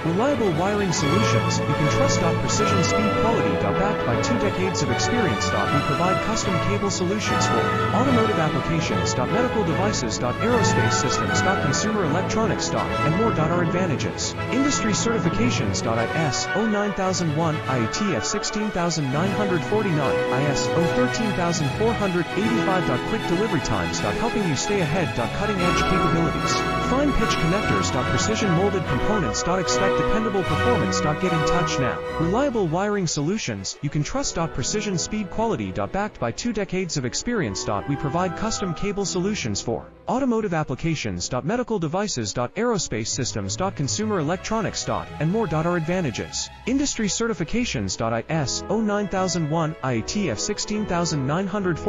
Reliable wiring solutions you can trust. Precision speed quality. Backed by 2 decades of experience. We provide custom cable solutions for automotive applications. Medical devices. Aerospace systems. Consumer electronics. And more. Our advantages. Industry certifications. ISO 9001, IATF 16949, ISO 13485. Quick delivery times. Helping you stay ahead. Cutting edge capabilities. Fine pitch connectors. Precision molded components. Expect dependable performance. Get in touch now. Reliable wiring solutions you can trust. Precision speed quality. Backed by 2 decades of experience. We provide custom cable solutions for automotive applications. Medical devices. Aerospace systems. Consumer electronics. And more. Our advantages. Industry certifications. ISO 9001, IATF 16949.